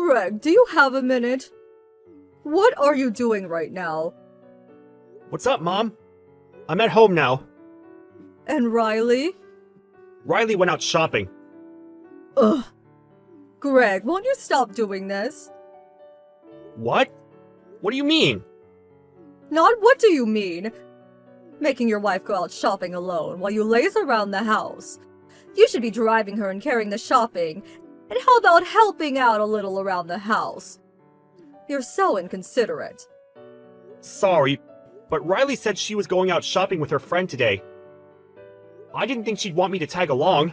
Greg, do you have a minute? What are you doing right now? What's up, Mom? I'm at home now. And Riley? Riley went out shopping. Ugh. Greg, won't you stop doing this? What? What do you mean? Not what do you mean? Making your wife go out shopping alone while you laze around the house. You should be driving her and carrying the shopping. And how about helping out a little around the house? You're so inconsiderate. Sorry, but Riley said she was going out shopping with her friend today. I didn't think she'd want me to tag along.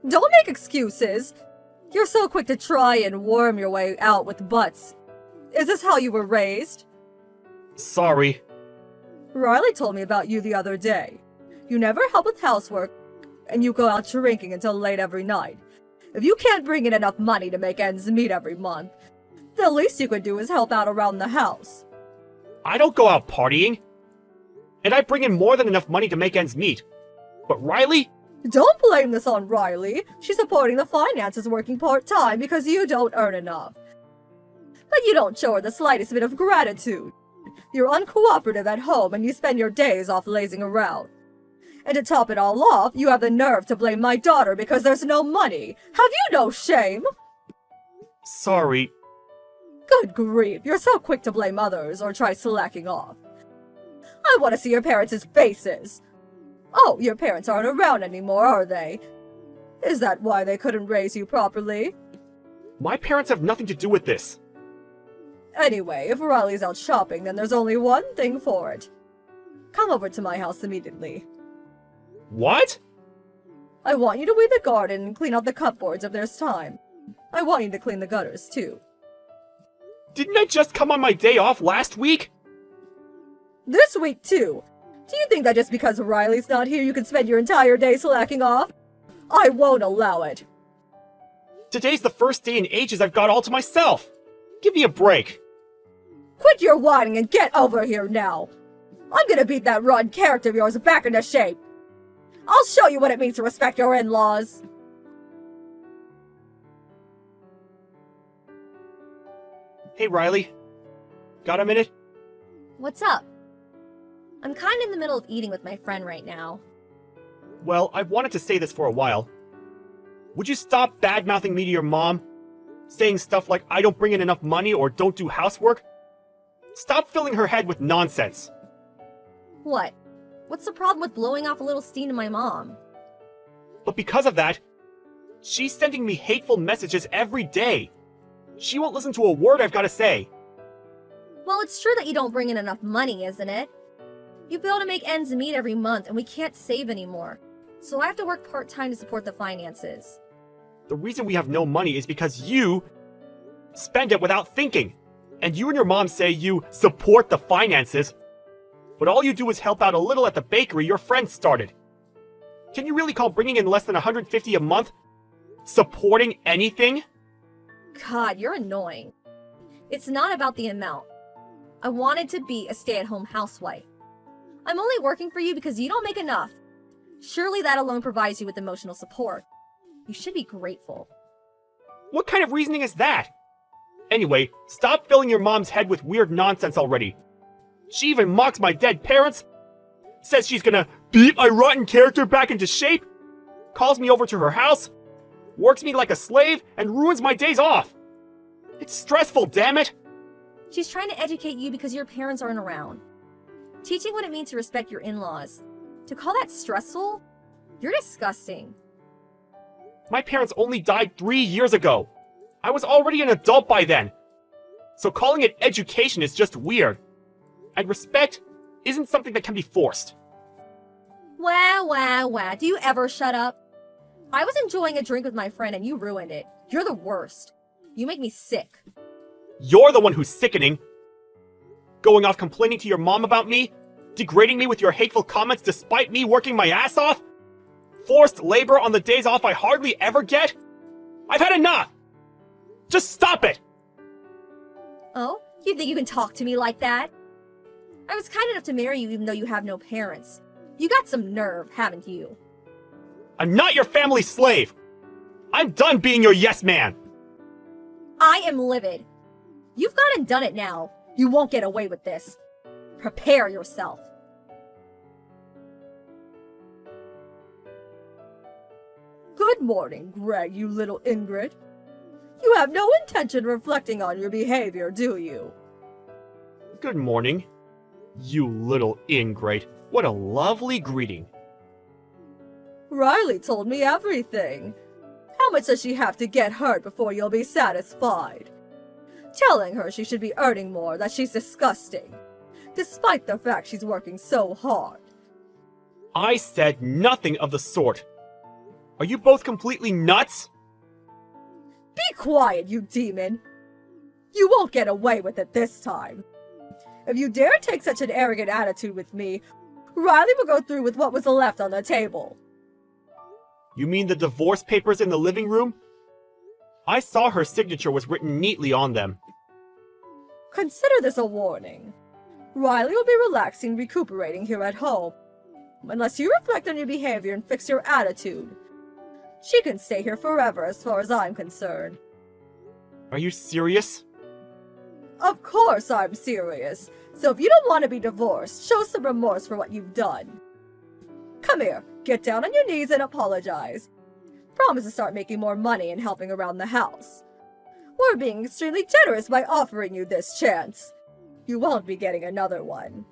Don't make excuses. You're so quick to try and worm your way out with butts. Is this how you were raised? Sorry. Riley told me about you the other day. You never help with housework, and you go out drinking until late every night. If you can't bring in enough money to make ends meet every month, the least you could do is help out around the house. I don't go out partying. And I bring in more than enough money to make ends meet. But Riley? Don't blame this on Riley. She's supporting the finances working part-time because you don't earn enough. But you don't show her the slightest bit of gratitude. You're uncooperative at home and you spend your days off lazing around. And to top it all off, you have the nerve to blame my daughter because there's no money. Have you no shame? Sorry. Good grief, you're so quick to blame others or try slacking off. I want to see your parents' faces. Oh, your parents aren't around anymore, are they? Is that why they couldn't raise you properly? My parents have nothing to do with this. Anyway, if Riley's out shopping, then there's only one thing for it. Come over to my house immediately. What? I want you to weed the garden and clean out the cupboards if there's time. I want you to clean the gutters, too. Didn't I just come on my day off last week? This week, too. Do you think that just because Riley's not here you can spend your entire day slacking off? I won't allow it. Today's the first day in ages I've got all to myself. Give me a break. Quit your whining and get over here now. I'm gonna beat that rotten character of yours back into shape. I'll show you what it means to respect your in-laws. Hey, Riley. Got a minute? What's up? I'm kind of in the middle of eating with my friend right now. Well, I've wanted to say this for a while. Would you stop bad-mouthing me to your mom? Saying stuff like I don't bring in enough money or don't do housework? Stop filling her head with nonsense. What? What's the problem with blowing off a little steam to my mom? But because of that, she's sending me hateful messages every day. She won't listen to a word I've got to say. Well, it's true that you don't bring in enough money, isn't it? You fail to make ends meet every month and we can't save anymore. So I have to work part-time to support the finances. The reason we have no money is because you spend it without thinking. And you and your mom say you support the finances, but all you do is help out a little at the bakery your friend started. Can you really call bringing in less than $150 a month supporting anything? God, you're annoying. It's not about the amount. I wanted to be a stay-at-home housewife. I'm only working for you because you don't make enough. Surely that alone provides you with emotional support. You should be grateful. What kind of reasoning is that? Anyway, stop filling your mom's head with weird nonsense already. She even mocks my dead parents, says she's gonna beat my rotten character back into shape, calls me over to her house, works me like a slave, and ruins my days off. It's stressful, damn it! She's trying to educate you because your parents aren't around. Teaching what it means to respect your in-laws. To call that stressful? You're disgusting. My parents only died 3 years ago. I was already an adult by then. So calling it education is just weird. And respect isn't something that can be forced. Wow. Do you ever shut up? I was enjoying a drink with my friend and you ruined it. You're the worst. You make me sick. You're the one who's sickening. Going off complaining to your mom about me? Degrading me with your hateful comments despite me working my ass off? Forced labor on the days off I hardly ever get? I've had enough! Just stop it! Oh? You think you can talk to me like that? I was kind enough to marry you even though you have no parents. You got some nerve, haven't you? I'm not your family slave! I'm done being your yes man! I am livid. You've gone and done it now. You won't get away with this. Prepare yourself. Good morning, Greg, you little Ingrid. You have no intention of reflecting on your behavior, do you? Good morning. You little ingrate. What a lovely greeting. Riley told me everything. How much does she have to get hurt before you'll be satisfied? Telling her she should be earning more, that she's disgusting, despite the fact she's working so hard. I said nothing of the sort. Are you both completely nuts? Be quiet, you demon! You won't get away with it this time. If you dare take such an arrogant attitude with me, Riley will go through with what was left on the table. You mean the divorce papers in the living room? I saw her signature was written neatly on them. Consider this a warning. Riley will be relaxing, recuperating here at home. Unless you reflect on your behavior and fix your attitude, she can stay here forever as far as I'm concerned. Are you serious? Of course I'm serious. So if you don't want to be divorced, show some remorse for what you've done. Come here, get down on your knees and apologize. Promise to start making more money and helping around the house. We're being extremely generous by offering you this chance. You won't be getting another one.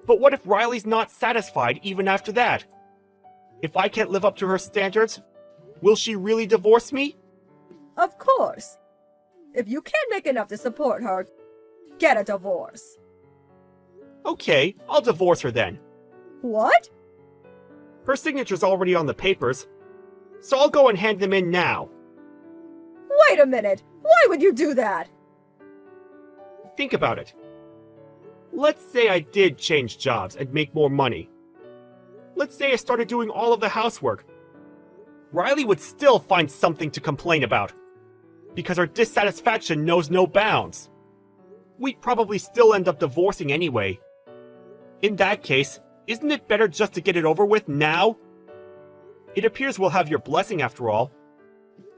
But what if Riley's not satisfied even after that? If I can't live up to her standards, will she really divorce me? Of course. If you can't make enough to support her, get a divorce. Okay, I'll divorce her then. What? Her signature's already on the papers, so I'll go and hand them in now. Wait a minute! Why would you do that? Think about it. Let's say I did change jobs and make more money. Let's say I started doing all of the housework. Riley would still find something to complain about, because her dissatisfaction knows no bounds. We'd probably still end up divorcing anyway. In that case, isn't it better just to get it over with now? It appears we'll have your blessing after all.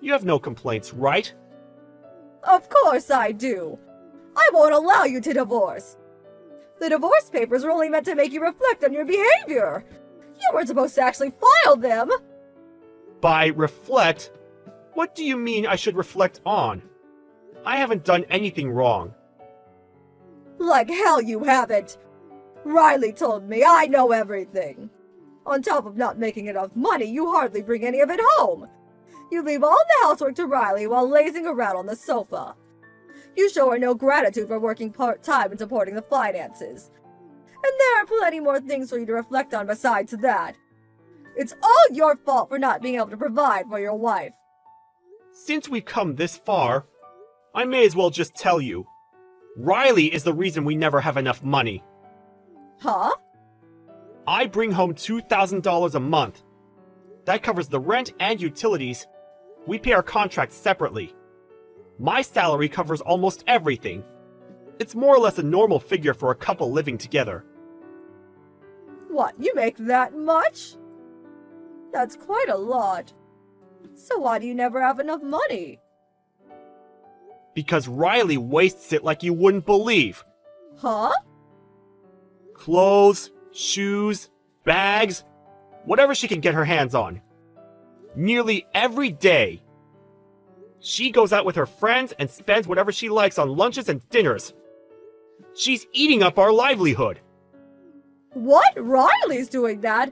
You have no complaints, right? Of course I do. I won't allow you to divorce. The divorce papers were only meant to make you reflect on your behavior. You weren't supposed to actually file them. By reflect, what do you mean I should reflect on? I haven't done anything wrong. Like hell you haven't. Riley told me I know everything. On top of not making enough money, you hardly bring any of it home. You leave all the housework to Riley while lazing around on the sofa. You show her no gratitude for working part-time and supporting the finances. And there are plenty more things for you to reflect on besides that. It's all your fault for not being able to provide for your wife. Since we've come this far, I may as well just tell you. Riley is the reason we never have enough money. Huh? I bring home $2,000 a month. That covers the rent and utilities. We pay our contracts separately. My salary covers almost everything. It's more or less a normal figure for a couple living together. What, you make that much? That's quite a lot. So why do you never have enough money? Because Riley wastes it like you wouldn't believe. Huh? Clothes, shoes, bags, whatever she can get her hands on. Nearly every day. She goes out with her friends and spends whatever she likes on lunches and dinners. She's eating up our livelihood. What? Riley's doing that?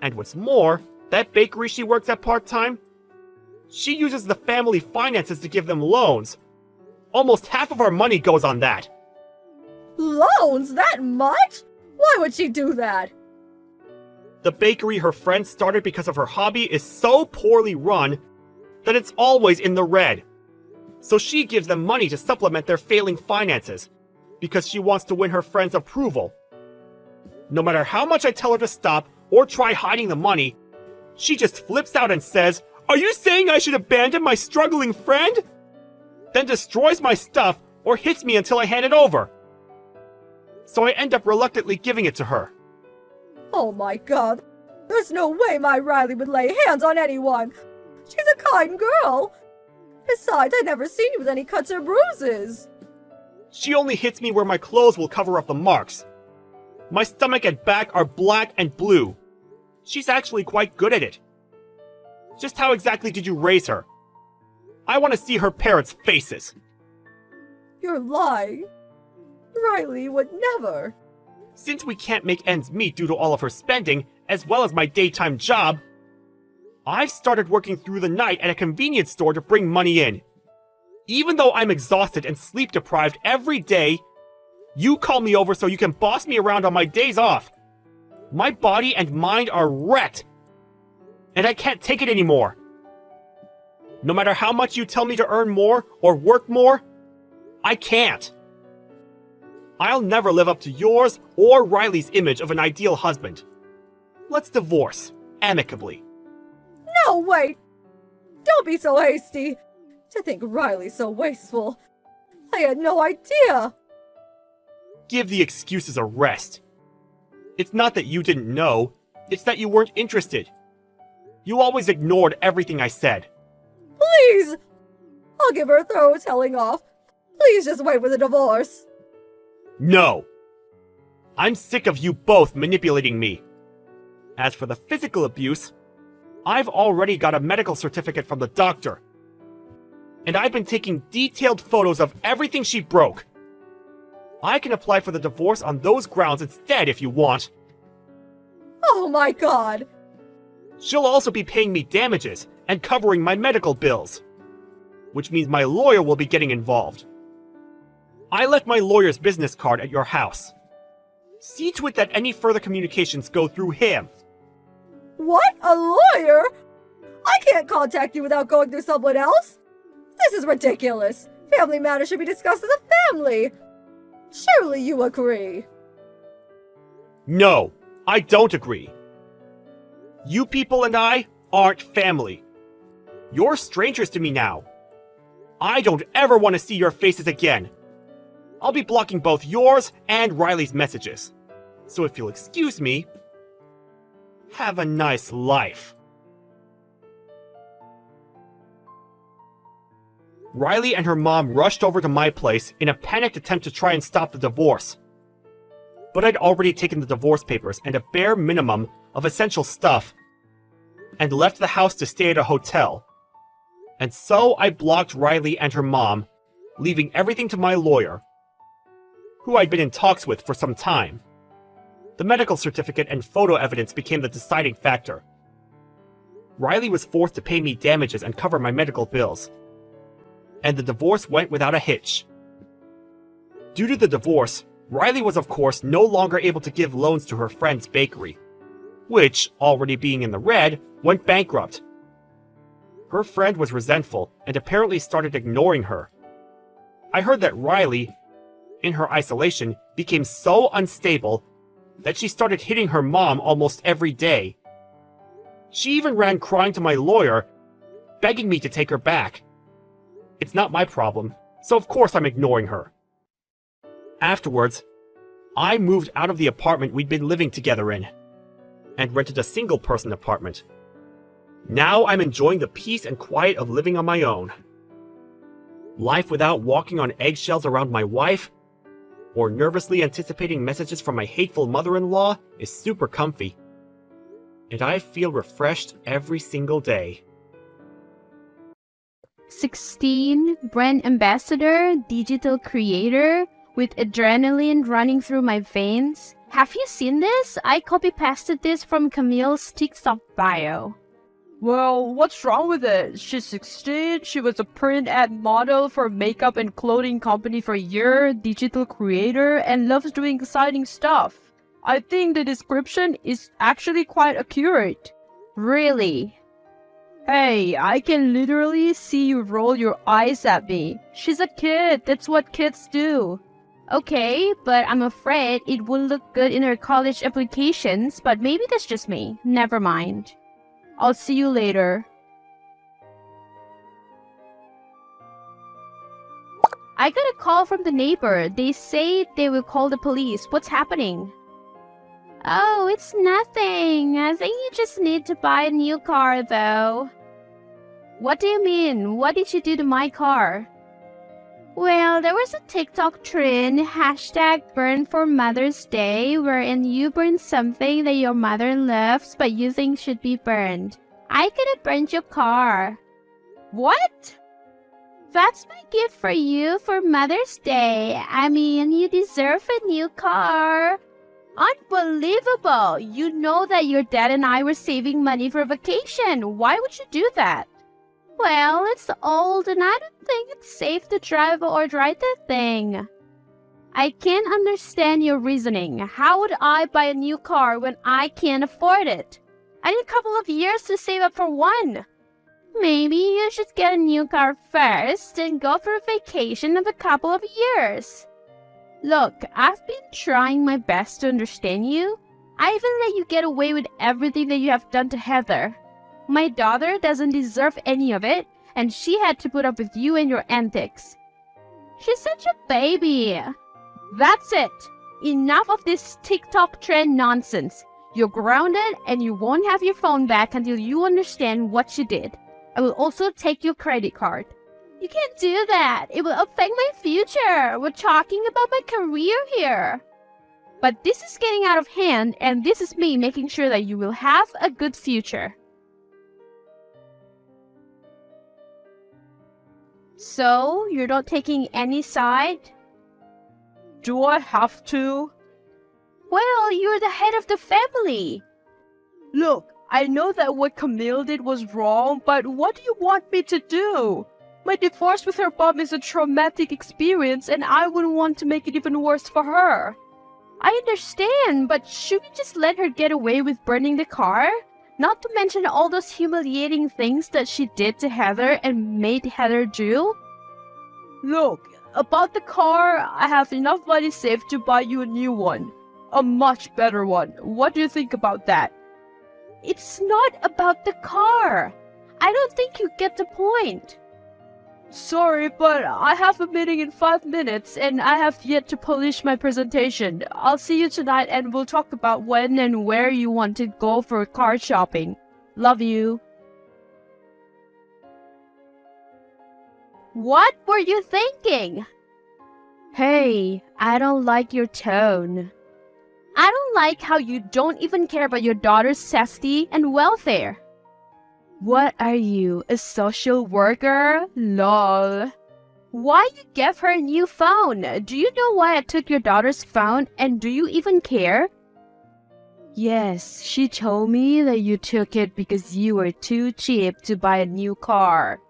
And what's more, that bakery she works at part-time, she uses the family finances to give them loans. Almost half of our money goes on that. Loans? That much? Why would she do that? The bakery her friend started because of her hobby is so poorly run that it's always in the red. So she gives them money to supplement their failing finances, because she wants to win her friend's approval. No matter how much I tell her to stop or try hiding the money, she just flips out and says, "Are you saying I should abandon my struggling friend?" Then destroys my stuff or hits me until I hand it over. So I end up reluctantly giving it to her. Oh my god. There's no way my Riley would lay hands on anyone. She's a kind girl. Besides, I've never seen you with any cuts or bruises. She only hits me where my clothes will cover up the marks. My stomach and back are black and blue. She's actually quite good at it. Just how exactly did you raise her? I want to see her parents' faces. You're lying. Riley would never. Since we can't make ends meet due to all of her spending, as well as my daytime job, I've started working through the night at a convenience store to bring money in. Even though I'm exhausted and sleep deprived every day, you call me over so you can boss me around on my days off. My body and mind are wrecked, and I can't take it anymore. No matter how much you tell me to earn more or work more, I can't. I'll never live up to yours or Riley's image of an ideal husband. Let's divorce, amicably. No, wait! Don't be so hasty! To think Riley's so wasteful. I had no idea! Give the excuses a rest. It's not that you didn't know, it's that you weren't interested. You always ignored everything I said. Please! I'll give her a thorough telling off. Please just wait for the divorce. No! I'm sick of you both manipulating me. As for the physical abuse, I've already got a medical certificate from the doctor. And I've been taking detailed photos of everything she broke. I can apply for the divorce on those grounds instead if you want. Oh my god! She'll also be paying me damages and covering my medical bills. Which means my lawyer will be getting involved. I left my lawyer's business card at your house. See to it that any further communications go through him. What? A lawyer? I can't contact you without going through someone else. This is ridiculous. Family matters should be discussed as a family. Surely you agree. No, I don't agree. You people and I aren't family. You're strangers to me now. I don't ever want to see your faces again. I'll be blocking both yours and Riley's messages. So if you'll excuse me, have a nice life. Riley and her mom rushed over to my place in a panicked attempt to try and stop the divorce. But I'd already taken the divorce papers and a bare minimum of essential stuff and left the house to stay at a hotel. And so I blocked Riley and her mom, leaving everything to my lawyer, who I'd been in talks with for some time. The medical certificate and photo evidence became the deciding factor. Riley was forced to pay me damages and cover my medical bills. And the divorce went without a hitch. Due to the divorce, Riley was of course no longer able to give loans to her friend's bakery, which, already being in the red, went bankrupt. Her friend was resentful and apparently started ignoring her. I heard that Riley, in her isolation, became so unstable that she started hitting her mom almost every day. She even ran crying to my lawyer, begging me to take her back. It's not my problem, so of course I'm ignoring her. Afterwards, I moved out of the apartment we'd been living together in, and rented a single-person apartment. Now I'm enjoying the peace and quiet of living on my own. Life without walking on eggshells around my wife, or nervously anticipating messages from my hateful mother-in-law is super comfy. And I feel refreshed every single day. 16, brand ambassador, digital creator, with adrenaline running through my veins. Have you seen this? I copy-pasted this from Camille's TikTok bio. Well, what's wrong with it? She's 16, she was a print ad model for a makeup and clothing company for a year, digital creator, and loves doing exciting stuff. I think the description is actually quite accurate. Really? Hey, I can literally see you roll your eyes at me. She's a kid, that's what kids do. Okay, but I'm afraid it will look good in her college applications, but maybe that's just me. Never mind. I'll see you later. I got a call from the neighbor. They say they will call the police. What's happening? Oh, it's nothing. I think you just need to buy a new car, though. What do you mean? What did you do to my car? Well, there was a TikTok trend, #burn for Mother's Day, wherein you burn something that your mother loves but you think should be burned. I could have burned your car. What? That's my gift for you for Mother's Day. I mean, you deserve a new car. Unbelievable! You know that your dad and I were saving money for vacation. Why would you do that? Well, it's old and I don't think it's safe to drive or ride that thing. I can't understand your reasoning. How would I buy a new car when I can't afford it? I need a couple of years to save up for one. Maybe you should get a new car first and go for a vacation of a couple of years. Look, I've been trying my best to understand you. I even let you get away with everything that you have done to Heather. My daughter doesn't deserve any of it, and she had to put up with you and your antics. She's such a baby. That's it. Enough of this TikTok trend nonsense. You're grounded and you won't have your phone back until you understand what you did. I will also take your credit card. You can't do that. It will affect my future. We're talking about my career here. But this is getting out of hand, and this is me making sure that you will have a good future. So, you're not taking any side? Do I have to? Well, you're the head of the family. Look, I know that what Camille did was wrong, but what do you want me to do? My divorce with her mom is a traumatic experience, and I wouldn't want to make it even worse for her. I understand, but should we just let her get away with burning the car? Not to mention all those humiliating things that she did to Heather and made Heather do? Look, about the car, I have enough money saved to buy you a new one. A much better one. What do you think about that? It's not about the car. I don't think you get the point. Sorry, but I have a meeting in 5 minutes and I have yet to polish my presentation. I'll see you tonight and we'll talk about when and where you want to go for car shopping. Love you. What were you thinking? Hey, I don't like your tone. I don't like how you don't even care about your daughter's safety and welfare. What are you, a social worker? Lol. Why you gave her a new phone? Do you know why I took your daughter's phone, and do you even care? Yes, she told me that you took it because you were too cheap to buy a new car.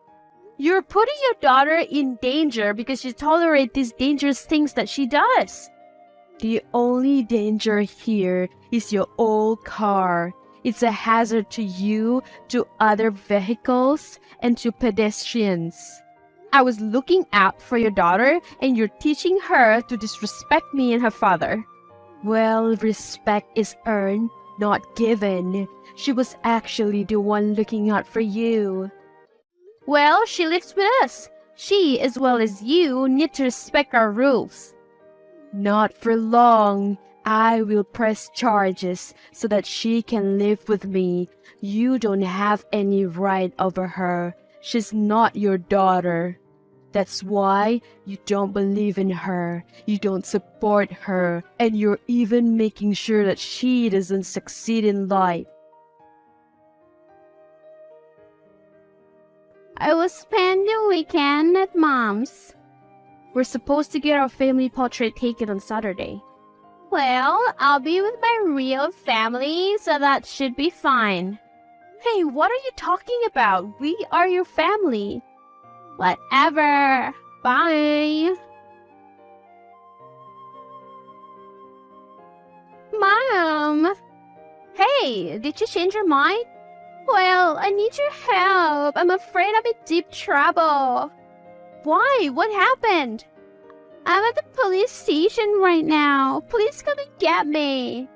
You're putting your daughter in danger because you tolerate these dangerous things that she does. The only danger here is your old car. It's a hazard to you, to other vehicles, and to pedestrians. I was looking out for your daughter, and you're teaching her to disrespect me and her father. Well, respect is earned, not given. She was actually the one looking out for you. Well, she lives with us. She, as well as you, need to respect our rules. Not for long. I will press charges so that she can live with me. You don't have any right over her. She's not your daughter. That's why you don't believe in her. You don't support her. And you're even making sure that she doesn't succeed in life. I will spend the weekend at Mom's. We're supposed to get our family portrait taken on Saturday. Well, I'll be with my real family, so that should be fine. Hey, what are you talking about? We are your family. Whatever. Bye. Mom! Hey, did you change your mind? Well, I need your help. I'm afraid I'm in deep trouble. Why? What happened? I'm at the police station right now. Please come and get me.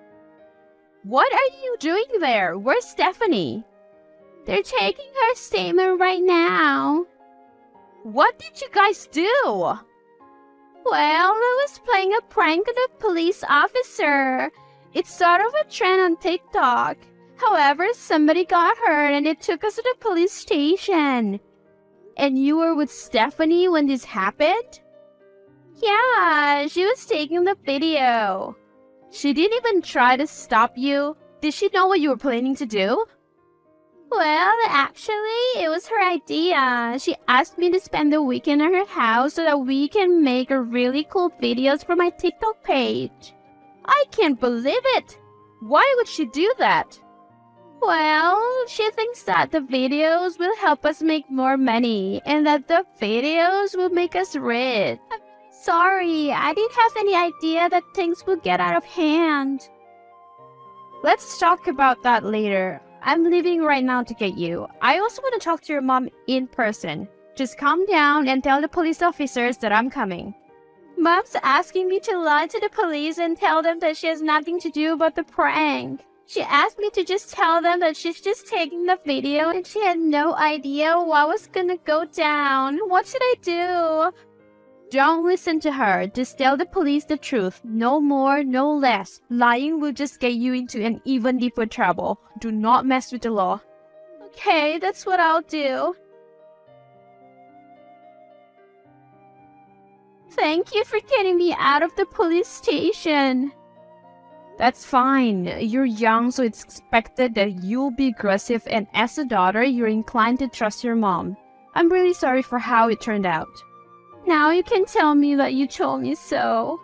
What are you doing there? Where's Stephanie? They're taking her statement right now. What did you guys do? Well, I was playing a prank on a police officer. It's sort of a trend on TikTok. However, somebody got hurt and it took us to the police station. And you were with Stephanie when this happened? Yeah, she was taking the video. She didn't even try to stop you. Did she know what you were planning to do? Well, actually, it was her idea. She asked me to spend the weekend at her house so that we can make really cool videos for my TikTok page. I can't believe it! Why would she do that? Well, she thinks that the videos will help us make more money and that the videos will make us rich. I'm sorry, I didn't have any idea that things would get out of hand. Let's talk about that later. I'm leaving right now to get you. I also want to talk to your mom in person. Just calm down and tell the police officers that I'm coming. Mom's asking me to lie to the police and tell them that she has nothing to do about the prank. She asked me to just tell them that she's just taking the video and she had no idea what was gonna go down. What should I do? Don't listen to her. Just tell the police the truth. No more, no less. Lying will just get you into an even deeper trouble. Do not mess with the law. Okay, that's what I'll do. Thank you for getting me out of the police station. That's fine. You're young, so it's expected that you'll be aggressive, and as a daughter, you're inclined to trust your mom. I'm really sorry for how it turned out. Now you can tell me that you told me so.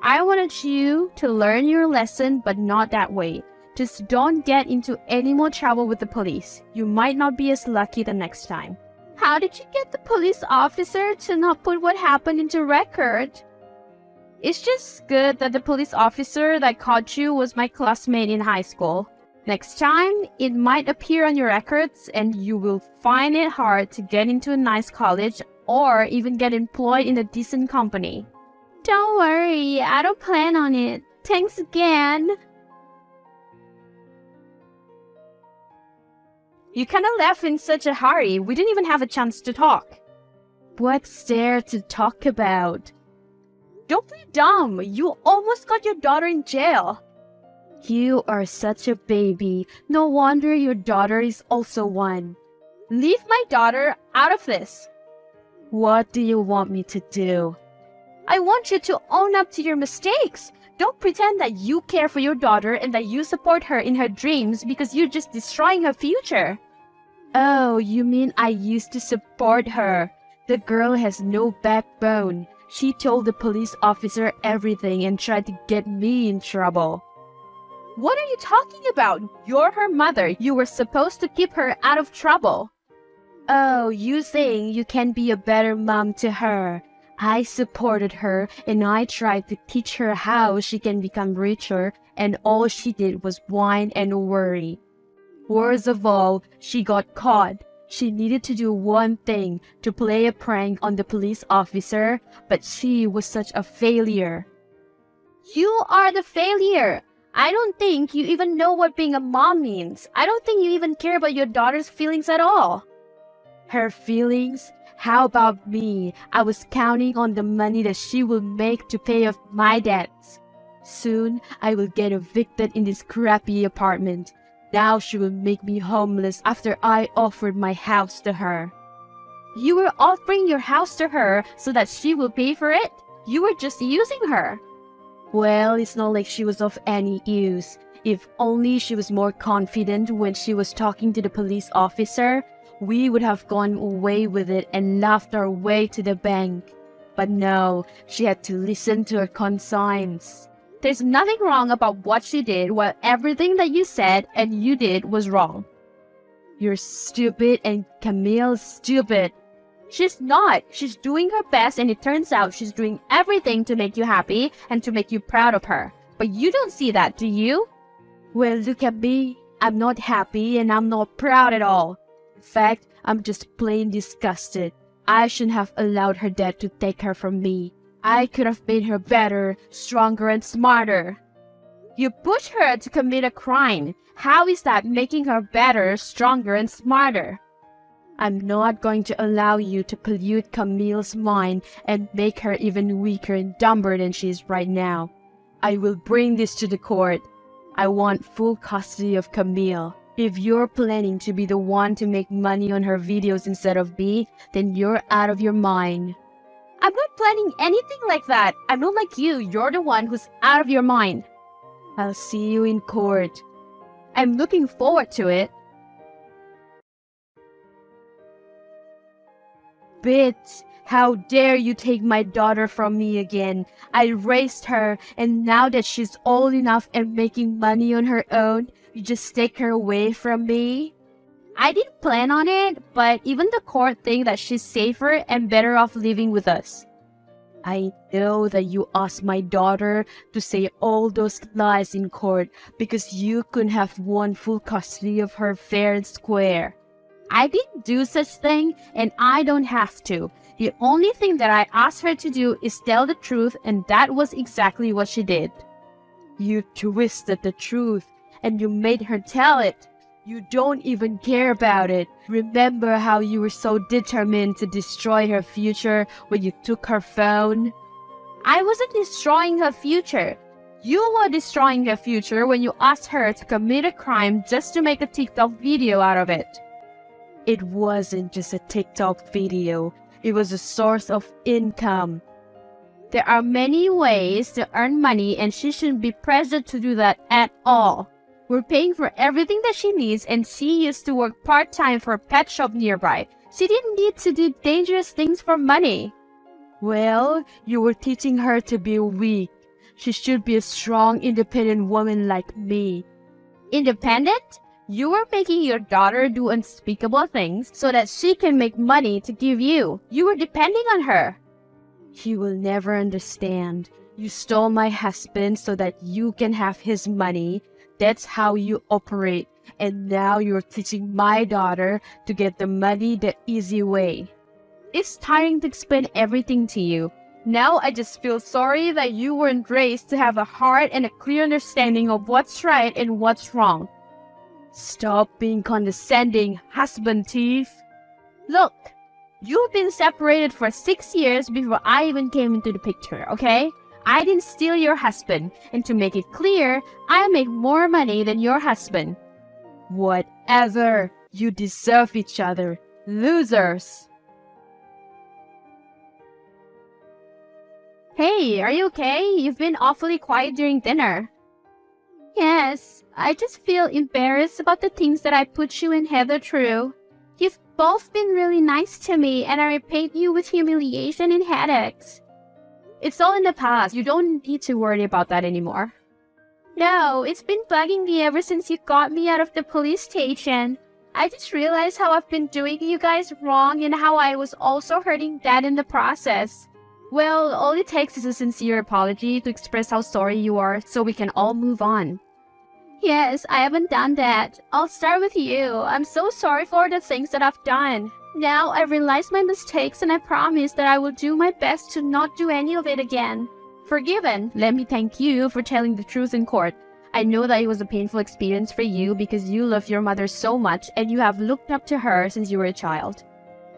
I wanted you to learn your lesson, but not that way. Just don't get into any more trouble with the police. You might not be as lucky the next time. How did you get the police officer to not put what happened into record? It's just good that the police officer that caught you was my classmate in high school. Next time, it might appear on your records and you will find it hard to get into a nice college or even get employed in a decent company. Don't worry, I don't plan on it. Thanks again. You kinda left in such a hurry. We didn't even have a chance to talk. What's there to talk about? Don't be dumb. You almost got your daughter in jail. You are such a baby. No wonder your daughter is also one. Leave my daughter out of this. What do you want me to do? I want you to own up to your mistakes. Don't pretend that you care for your daughter and that you support her in her dreams because you're just destroying her future. Oh, you mean I used to support her? The girl has no backbone. She told the police officer everything and tried to get me in trouble. What are you talking about? You're her mother. You were supposed to keep her out of trouble. Oh, you think you can be a better mom to her? I supported her and I tried to teach her how she can become richer, and all she did was whine and worry. Worst of all, she got caught. She needed to do one thing, to play a prank on the police officer, but she was such a failure. You are the failure. I don't think you even know what being a mom means. I don't think you even care about your daughter's feelings at all. Her feelings? How about me? I was counting on the money that she will make to pay off my debts. Soon, I will get evicted in this crappy apartment. Now she will make me homeless after I offered my house to her. You were offering your house to her so that she will pay for it? You were just using her. Well, it's not like she was of any use. If only she was more confident when she was talking to the police officer, we would have gone away with it and laughed our way to the bank. But no, she had to listen to her conscience. There's nothing wrong about what she did while everything that you said and you did was wrong. You're stupid and Camille's stupid. She's not. She's doing her best and it turns out she's doing everything to make you happy and to make you proud of her. But you don't see that, do you? Well, look at me. I'm not happy and I'm not proud at all. In fact, I'm just plain disgusted. I shouldn't have allowed her dad to take her from me. I could have made her better, stronger, and smarter. You pushed her to commit a crime. How is that making her better, stronger, and smarter? I'm not going to allow you to pollute Camille's mind and make her even weaker and dumber than she is right now. I will bring this to the court. I want full custody of Camille. If you're planning to be the one to make money on her videos instead of me, then you're out of your mind. I'm not planning anything like that. I'm not like you. You're the one who's out of your mind. I'll see you in court. I'm looking forward to it. Bitch, how dare you take my daughter from me again? I raised her, and now that she's old enough and making money on her own, you just take her away from me? I didn't plan on it, but even the court think that she's safer and better off living with us. I know that you asked my daughter to say all those lies in court because you couldn't have won full custody of her fair and square. I didn't do such thing, and I don't have to. The only thing that I asked her to do is tell the truth, and that was exactly what she did. You twisted the truth, and you made her tell it. You don't even care about it. Remember how you were so determined to destroy her future when you took her phone? I wasn't destroying her future. You were destroying her future when you asked her to commit a crime just to make a TikTok video out of it. It wasn't just a TikTok video. It was a source of income. There are many ways to earn money, and she shouldn't be pressured to do that at all. We're paying for everything that she needs, and she used to work part-time for a pet shop nearby. She didn't need to do dangerous things for money. Well, you were teaching her to be weak. She should be a strong, independent woman like me. Independent? You were making your daughter do unspeakable things so that she can make money to give you. You were depending on her. He will never understand. You stole my husband so that you can have his money. That's how you operate. And now you're teaching my daughter to get the money the easy way. It's tiring to explain everything to you. Now I just feel sorry that you weren't raised to have a heart and a clear understanding of what's right and what's wrong. Stop being condescending, husband thief. Look, you've been separated for 6 years before I even came into the picture, okay? I didn't steal your husband, and to make it clear, I make more money than your husband. Whatever. You deserve each other. Losers. Hey, are you okay? You've been awfully quiet during dinner. Yes, I just feel embarrassed about the things that I put you and Heather through. You've both been really nice to me, and I repaid you with humiliation and headaches. It's all in the past. You don't need to worry about that anymore. No, it's been bugging me ever since you got me out of the police station. I just realized how I've been doing you guys wrong and how I was also hurting Dad in the process. Well, all it takes is a sincere apology to express how sorry you are so we can all move on. Yes, I haven't done that. I'll start with you. I'm so sorry for the things that I've done. Now I realize my mistakes, and I promise that I will do my best to not do any of it again. Forgiven. Let me thank you for telling the truth in court. I know that it was a painful experience for you because you love your mother so much and you have looked up to her since you were a child.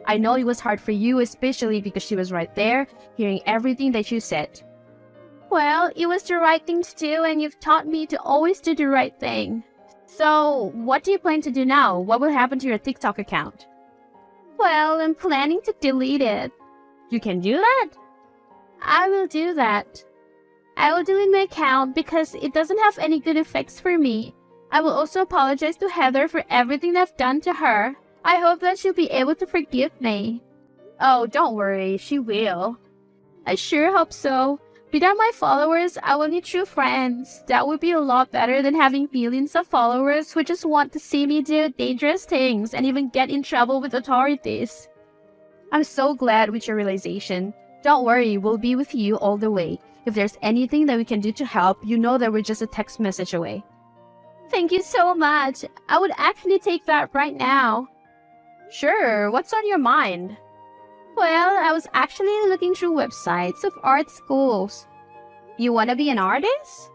I know it was hard for you, especially because she was right there, hearing everything that you said. Well, it was the right thing to do, and you've taught me to always do the right thing. So, what do you plan to do now? What will happen to your TikTok account? Well, I'm planning to delete it. You can do that? I will do that. I will delete my account because it doesn't have any good effects for me. I will also apologize to Heather for everything I've done to her. I hope that she'll be able to forgive me. Oh, don't worry, she will. I sure hope so. Without my followers, I will need true friends. That would be a lot better than having millions of followers who just want to see me do dangerous things and even get in trouble with authorities. I'm so glad with your realization. Don't worry, we'll be with you all the way. If there's anything that we can do to help, you know that we're just a text message away. Thank you so much. I would actually take that right now. Sure, what's on your mind? Well, I was actually looking through websites of art schools. You want to be an artist?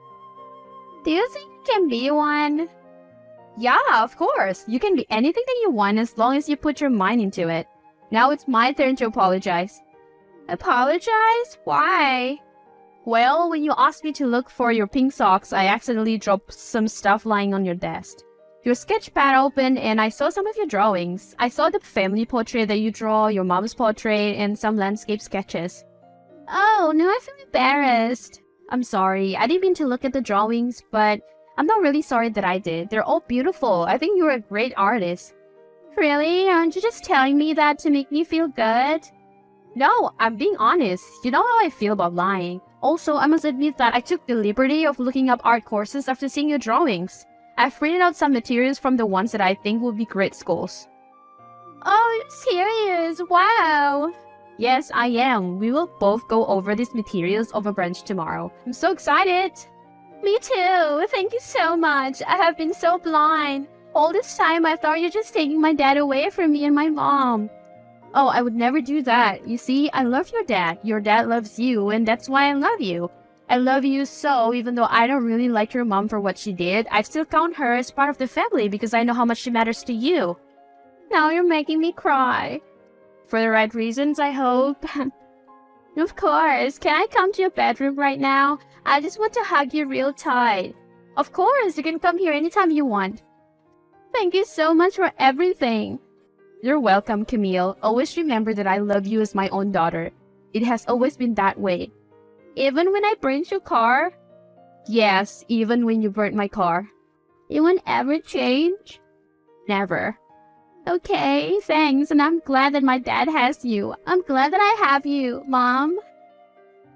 Do you think you can be one? Yeah, of course. You can be anything that you want as long as you put your mind into it. Now it's my turn to apologize. Apologize? Why? Well, when you asked me to look for your pink socks, I accidentally dropped some stuff lying on your desk. Your sketch pad opened and I saw some of your drawings. I saw the family portrait that you draw, your mom's portrait, and some landscape sketches. Oh, now I feel embarrassed. I'm sorry, I didn't mean to look at the drawings, but I'm not really sorry that I did. They're all beautiful. I think you're a great artist. Really? Aren't you just telling me that to make me feel good? No, I'm being honest. You know how I feel about lying. Also, I must admit that I took the liberty of looking up art courses after seeing your drawings. I've printed out some materials from the ones that I think will be great schools. Oh, serious? Wow! Yes, I am. We will both go over these materials over brunch tomorrow. I'm so excited! Me too! Thank you so much! I have been so blind. All this time I thought you're just taking my dad away from me and my mom. Oh, I would never do that. You see, I love your dad. Your dad loves you, and that's why I love you. I love you so, even though I don't really like your mom for what she did, I still count her as part of the family because I know how much she matters to you. Now you're making me cry. For the right reasons, I hope. Of course. Can I come to your bedroom right now? I just want to hug you real tight. Of course, you can come here anytime you want. Thank you so much for everything. You're welcome, Camille. Always remember that I love you as my own daughter. It has always been that way. Even when I burned your car? Yes, even when you burnt my car. You won't ever change? Never. Okay, thanks, and I'm glad that my dad has you. I'm glad that I have you, Mom.